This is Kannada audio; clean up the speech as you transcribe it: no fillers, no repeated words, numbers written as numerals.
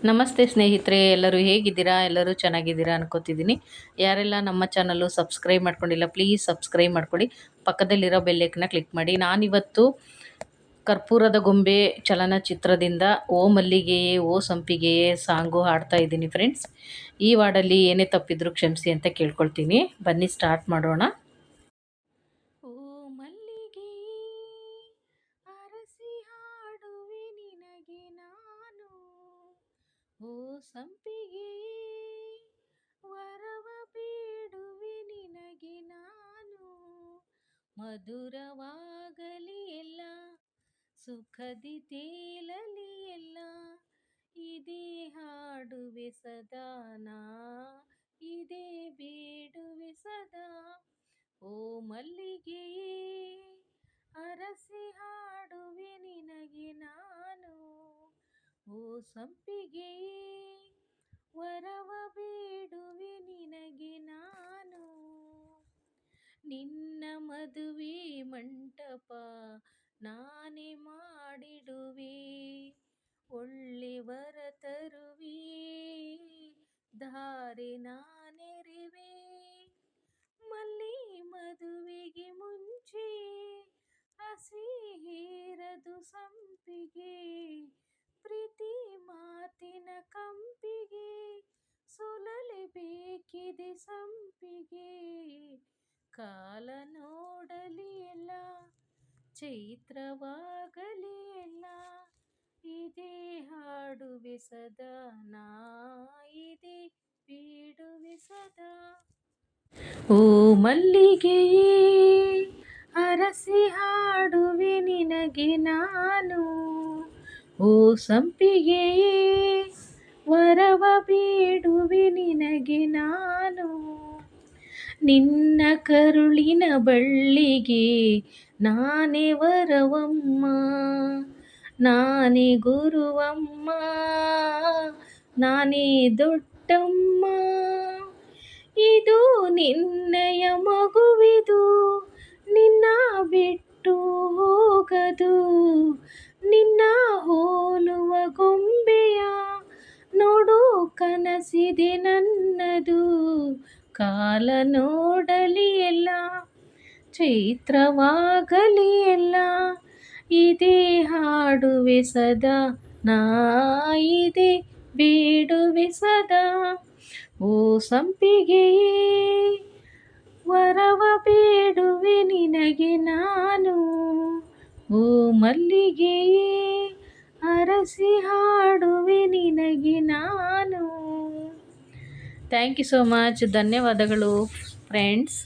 ನಮಸ್ತೆ ಸ್ನೇಹಿತರೆ, ಎಲ್ಲರೂ ಹೇಗಿದ್ದೀರಾ? ಎಲ್ಲರೂ ಚೆನ್ನಾಗಿದ್ದೀರಾ ಅನ್ಕೋತಿದ್ದೀನಿ. ಯಾರೆಲ್ಲ ನಮ್ಮ ಚಾನಲ್ಲು ಸಬ್ಸ್ಕ್ರೈಬ್ ಮಾಡ್ಕೊಂಡಿಲ್ಲ ಪ್ಲೀಸ್ ಸಬ್ಸ್ಕ್ರೈಬ್ ಮಾಡ್ಕೊಳ್ಳಿ. ಪಕ್ಕದಲ್ಲಿರೋ ಬೆಲ್ಲೈಕನ್ನ ಕ್ಲಿಕ್ ಮಾಡಿ. ನಾನಿವತ್ತು ಕರ್ಪೂರದ ಗೊಂಬೆ ಚಲನಚಿತ್ರದಿಂದ ಓ ಮಲ್ಲಿಗೆಯೇ ಓ ಸಂಪಿಗೆಯೇ ಸಾಂಗು ಹಾಡ್ತಾ ಇದ್ದೀನಿ ಫ್ರೆಂಡ್ಸ್. ಈ ವಾರ್ಡಲ್ಲಿ ಏನೇ ತಪ್ಪಿದ್ರು ಕ್ಷಮಿಸಿ ಅಂತ ಕೇಳ್ಕೊಳ್ತೀನಿ. ಬನ್ನಿ ಸ್ಟಾರ್ಟ್ ಮಾಡೋಣ. ಓ ಮಲ್ಲಿಗೆ ಅರಸಿ ಹಾಡುವೆ ನಿನಗೆ ನಾನು, ಓ ಸಂಪಿಗೆ ವರವ ಬೇಡುವೆ ನಿನಗೆ ನಾನು. ಮಧುರವಾಗಲಿ ಎಲ್ಲ, ಸುಖದಿ ತೇಲಲಿ ಎಲ್ಲ, ಇದೇ ಹಾಡುವೆ ಸದಾನಾ, ಇದೇ ಬೇಡುವೆ ಸದಾ. ಓ ಮಲ್ಲಿಗೆಯೇ ಅರಸಿ ಹಾಡುವೆ ನಿನಗೆ ನಾನು, ಓ ಸಂಪಿಗೆಯೇ ವರವ ಬೇಡುವೆ ನಿನಗೆ ನಾನು. ನಿನ್ನ ಮದುವೆ ಮಂಟಪ ನಾನೇ ಮಾಡಿಡುವೆ, ಒಳ್ಳೆ ವರ ತರುವೆ, ಧಾರೆ ನಾನೆರಿವೆ. ಮಲ್ಲಿ ಮದುವೆಗೆ ಮುಂಚೆ ಹಸಿ ಹೇರದು ಸಂಪಿಗೆ, ಪ್ರೀತಿ ಮಾತಿನ ಕಂಪಿಗೆ ಸುಲಲೇಬೇಕಿದೆ ಸಂಪಿಗೆ. ಕಾಲ ನೋಡಲಿ ಎಲ್ಲ, ಚೈತ್ರವಾಗಲಿ ಎಲ್ಲ, ಇದೇ ಹಾಡುವೆ ಸದಾ ನಾ, ಇದೇ ಬೇಡುವೆ ಸದಾ. ಓ ಮಲ್ಲಿಗೆಯೇ ಅರಸಿ ಹಾಡುವೆ ನಿನಗೆ ನಾನು, ಓ ಸಂಪಿಗೆಯೇ ವರವ ಬೇಡುವೆ ನಿನಗೆ ನಾನು. ನಿನ್ನ ಕರುಳಿನ ಬಳ್ಳಿಗೆ ನಾನೇ ವರವಮ್ಮ, ನಾನೇ ಗುರುವಮ್ಮ, ನಾನೇ ದೊಡ್ಡಮ್ಮ. ಇದು ನಿನ್ನಯ ಮಗುವಿದು, ನಿನ್ನ ಬಿಟ್ಟು ಹೋಗದು, ನಿನ್ನ ಹೋಲುವ ಗೊಂಬೆಯ ನೋಡು ಕನಸಿದೆ ನನ್ನದು. ಕಾಲ ನೋಡಲಿ ಎಲ್ಲ, ಚೈತ್ರವಾಗಲಿ ಎಲ್ಲ, ಇದೇ ಹಾಡುವೆ ಸದಾ ನಾ, ಇದೇ ಬೇಡುವೆ ಸದಾ. ಓ ಸಂಪಿಗೆಯೇ ವರವ ಬೇಡುವೆ ನಿನಗೆ ನಾನು, ಓ ಮಲ್ಲಿಗೆಯೇ ಅರಸಿ ಹಾಡುವೆ ನಿನಗೆ ನಾನು. Thank you so much. ಧನ್ಯವಾದಗಳು ಫ್ರೆಂಡ್ಸ್.